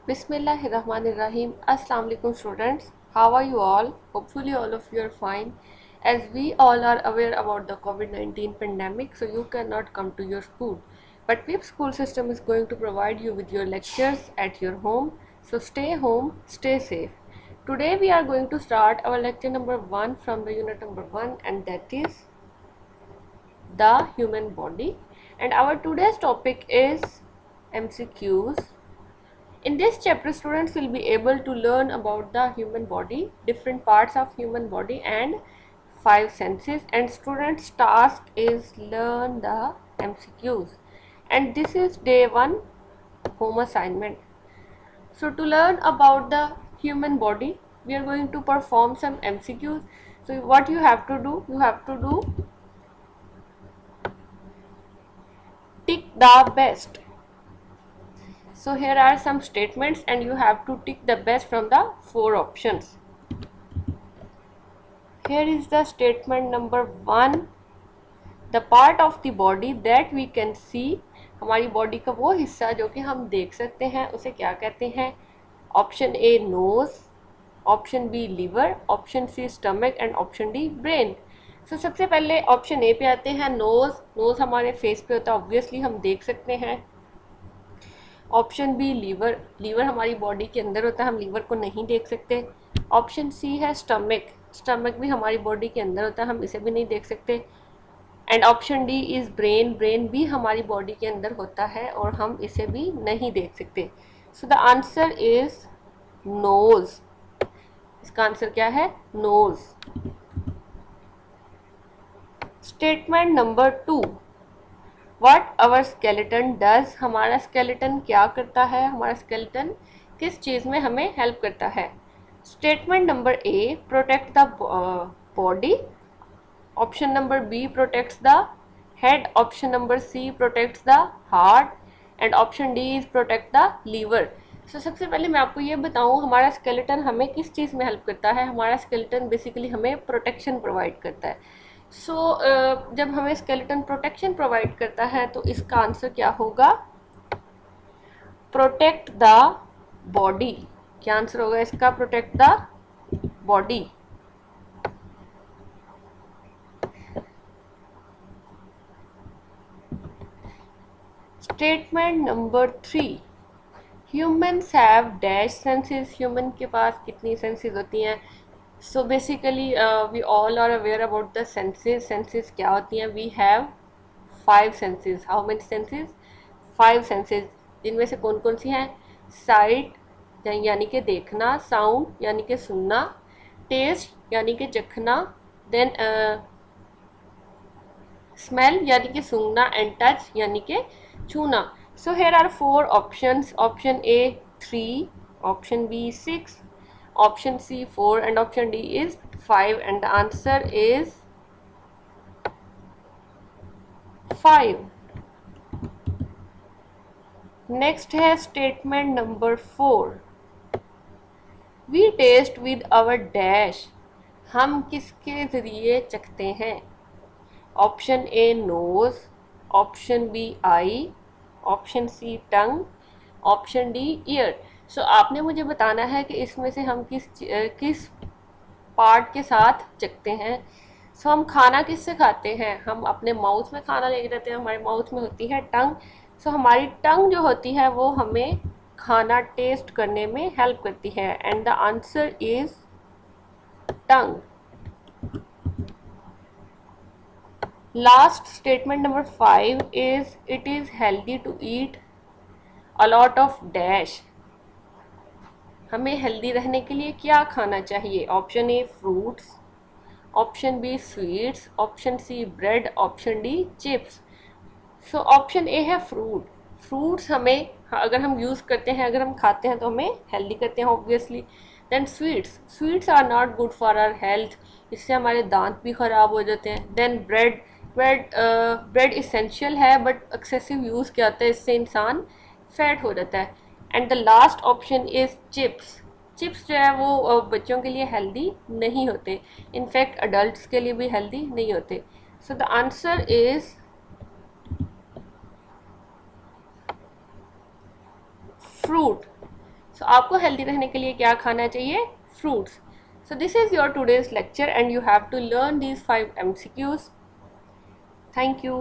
Bismillahirrahmanirrahim. Assalamu alaikum students. How are you all? Hopefully all of you are fine. As we all are aware about the COVID-19 pandemic, so you cannot come to your school. But PIP school system is going to provide you with your lectures at your home. So stay home, stay safe. Today we are going to start our lecture number 1 from the unit number 1, and that is the human body. And our today's topic is MCQs. In this chapter, students will be able to learn about the human body, different parts of human body and 5 senses, and students' task is learn the MCQs, and this is day 1 home assignment. So to learn about the human body, we are going to perform some MCQs. So what you have to do, tick the best. So here are some statements and you have to tick the best from the 4 options. Here is the statement number 1. The part of the body that we can see. हमारी body का वो हिस्सा जो कि हम देख सकते हैं उसे क्या कहते हैं? Option A nose, option B liver, option C stomach and option D brain. So सबसे पहले ऑप्शन ए पे आते हैं. नोज. नोज हमारे फेस पे होता है, ऑब्वियसली हम देख सकते हैं. Option B liver. लीवर हमारी बॉडी के अंदर होता है, हम लीवर को नहीं देख सकते. ऑप्शन सी है स्टमक. स्टमक भी हमारी बॉडी के अंदर होता है, हम इसे भी नहीं देख सकते. And option D is brain. Brain भी हमारी बॉडी के अंदर होता है और हम इसे भी नहीं देख सकते. So the answer is nose. इसका आंसर क्या है? Nose. Statement number 2. What our skeleton does. हमारा स्केलेटन क्या करता है? हमारा स्केलेटन किस चीज़ में हमें हेल्प करता है? Statement number A, protect the body. Option number B, protects the head. Option number C, protects the heart. And option D is protect the liver. So सबसे पहले मैं आपको ये बताऊँ हमारा स्केलेटन हमें किस चीज़ में हेल्प करता है. हमारा स्केलेटन बेसिकली हमें प्रोटेक्शन प्रोवाइड करता है. सो जब हमें स्केलेटन प्रोटेक्शन प्रोवाइड करता है तो इसका आंसर क्या होगा? Protect the body. क्या आंसर होगा इसका? Protect the body. Statement number 3. Humans have dash senses. Human के पास कितनी सेंसेस होती हैं? So basically we all are aware about the senses. Senses क्या होती हैं? We have 5 senses. How many senses? 5 senses. जिनमें से कौन कौन सी हैं? साइट यानी कि देखना, साउंड यानी कि सुनना, टेस्ट यानी कि चखना, देन स्मेल यानी कि सूंघना, एंड टच यानी कि छूना. So here are 4 options. Option A 3, option B 6, option C 4 and option D is 5 and the answer is 5. Next है statement number 4. We taste with our dash. हम किसके ज़रिए चखते हैं? Option A nose, option B eye, option C tongue, option D ear. So आपने मुझे बताना है कि इसमें से हम किस पार्ट के साथ चखते हैं. सो हम खाना किससे खाते हैं? हम अपने माउथ में खाना लेके जाते हैं, हमारे माउथ में होती है टंग. सो हमारी टंग जो होती है वो हमें खाना टेस्ट करने में हेल्प करती है and the answer is tongue. Last statement number 5 is it is healthy to eat a lot of dash. हमें हेल्दी रहने के लिए क्या खाना चाहिए? Option A fruits, option B sweets, option C bread, option D chips. So option A है fruit. Fruits हमें अगर हम यूज़ करते हैं, अगर हम खाते हैं तो हमें हेल्दी करते हैं obviously. Then sweets. Sweets are not good for our health. इससे हमारे दांत भी ख़राब हो जाते हैं. Then bread. ब्रेड इसेंशियल है बट एक्सेसिव यूज़ क्या होता है, इससे इंसान फैट हो जाता है. And the last option is chips. Chips जो है वो बच्चों के लिए हेल्दी नहीं होते, इनफैक्ट अडल्ट्स के लिए भी हेल्दी नहीं होते. So the answer is fruit. So आपको हेल्दी रहने के लिए क्या खाना चाहिए? Fruits. So this is your today's lecture and you have to learn these 5 MCQs. Thank you.